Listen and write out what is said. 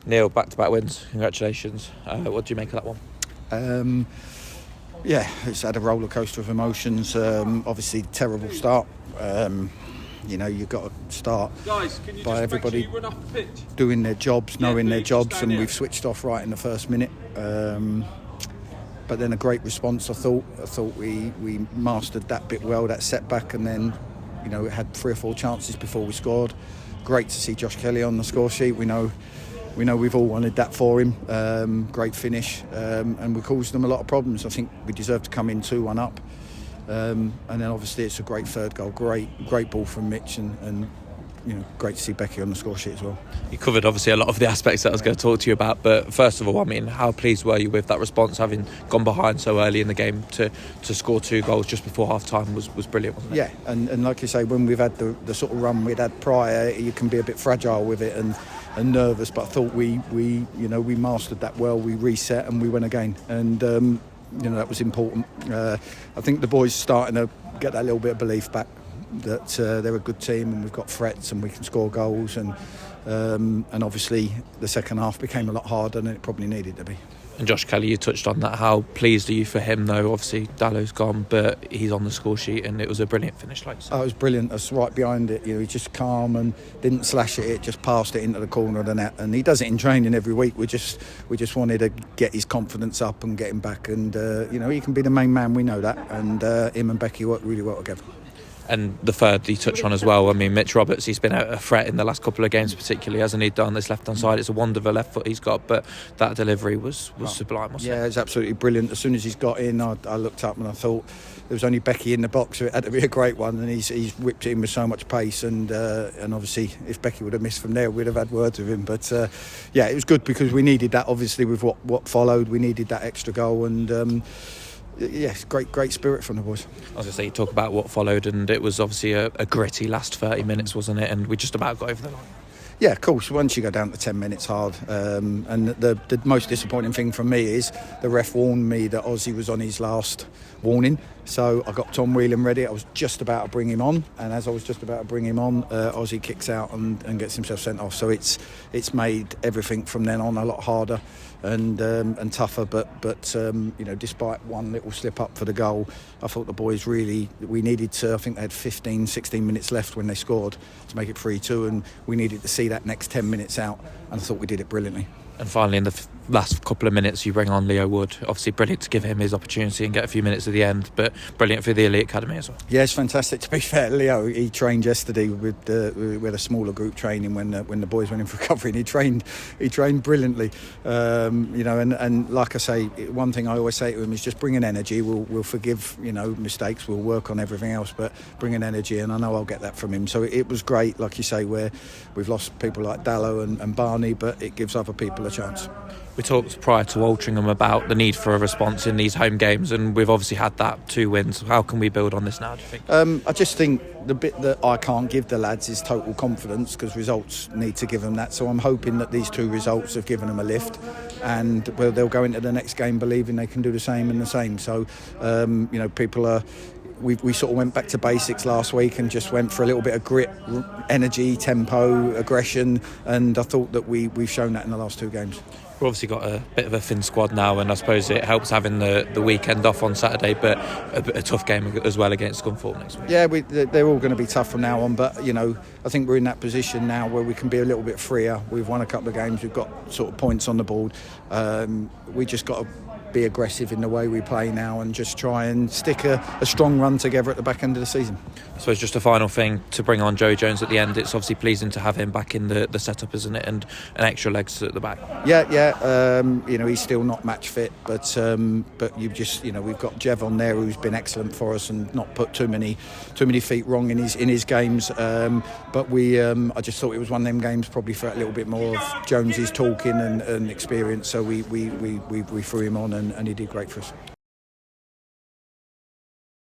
Neal, back-to-back wins. Congratulations. What do you make of that one? Yeah, it's had a roller coaster of emotions. Obviously, terrible start. You've got to start by everybody doing their jobs, knowing their jobs, and we've switched off right in the first minute. But then a great response. I thought we mastered that bit well, that setback, and then we had 3 or 4 chances before we scored. Great to see Josh Kelly on the score sheet. We know we've all wanted that for him. Great finish, and we caused them a lot of problems. I think we deserved to come in 2-1 up, and then obviously it's a great third goal. Great ball from Mitch, and great to see Becky on the score sheet as well. You covered obviously a lot of the aspects that I was going to talk to you about, but first of all, I mean, how pleased were you with that response, having gone behind so early in the game to score 2 goals just before half time was brilliant, wasn't it? Yeah, and like you say, when we've had the sort of run we'd had prior, you can be a bit fragile with it and nervous, but I thought we mastered that well. We reset and we went again, and that was important. I think the boys are starting to get that little bit of belief back that they're a good team and we've got threats and we can score goals, and obviously the second half became a lot harder than it probably needed to be. And Josh Kelly, you touched on that. How pleased are you for him though? Obviously Dallow's gone, but he's on the score sheet and it was a brilliant finish, like you said. Oh, it was brilliant. I was right behind it. He's just calm and didn't slash at it, just passed it into the corner of the net, and he does it in training every week. We just wanted to get his confidence up and get him back, and he can be the main man, we know that, and him and Becky work really well together. And the third you touched on as well. I mean, Mitch Roberts, he's been a threat in the last couple of games particularly, hasn't he, down this left-hand side? It's a wonder of a left foot he's got, but that delivery was sublime, wasn't it? Yeah, it's absolutely brilliant. As soon as he's got in, I looked up and I thought there was only Becky in the box, so it had to be a great one, and he's whipped it in with so much pace, and obviously if Becky would have missed from there, we'd have had words with him. But it was good because we needed that, obviously, with what followed. We needed that extra goal, and yes, great spirit from the boys. I was going to say, you talk about what followed, and it was obviously a gritty last 30 minutes, wasn't it? And we just about got over the line. Yeah, of course, once you go down to 10 minutes hard, and the most disappointing thing for me is the ref warned me that Ozzy was on his last warning, so I got Tom Whelan ready. I was just about to bring him on, and as I was just about to bring him on, Ozzy kicks out and gets himself sent off, so it's made everything from then on a lot harder and tougher, but despite one little slip up for the goal, I thought the boys we needed to, I think they had 15-16 minutes left when they scored to make it 3-2, and we needed to see that next 10 minutes out, and I thought we did it brilliantly. And finally, in the last couple of minutes, you bring on Leo Wood. Obviously brilliant to give him his opportunity and get a few minutes at the end, but brilliant for the Elite Academy as well. Yeah, it's fantastic. To be fair, Leo, he trained yesterday with a smaller group training when the boys went in for recovery, and he trained brilliantly. And like I say, one thing I always say to him is just bring an energy. We'll forgive mistakes. We'll work on everything else, but bring an energy, and I know I'll get that from him. So it was great, like you say, where we've lost people like Dallow and Barney, but it gives other people a chance. We talked prior to Altrincham about the need for a response in these home games, and we've obviously had that, 2 wins. How can we build on this now, do you think? I just think the bit that I can't give the lads is total confidence, because results need to give them that. So I'm hoping that these 2 results have given them a lift, and they'll go into the next game believing they can do the same and the same. So, people are... We sort of went back to basics last week and just went for a little bit of grit, energy, tempo, aggression, and I thought that we've shown that in the last 2 games. We've obviously got a bit of a thin squad now, and I suppose it helps having the weekend off on Saturday, but a tough game as well against Scunthorpe next week. Yeah, they're all going to be tough from now on, but I think we're in that position now where we can be a little bit freer. We've won a couple of games, we've got sort of points on the board. We just got to be aggressive in the way we play now and just try and stick a strong run together at the back end of the season. I suppose just a final thing to bring on Joe Jones at the end. It's obviously pleasing to have him back in the setup, isn't it? And an extra legs at the back. Yeah. He's still not match fit, but you've just we've got Jev on there who's been excellent for us and not put too many feet wrong in his games. But I just thought it was one of them games probably for a little bit more of Jones's talking and experience. So we threw him on and he did great for us.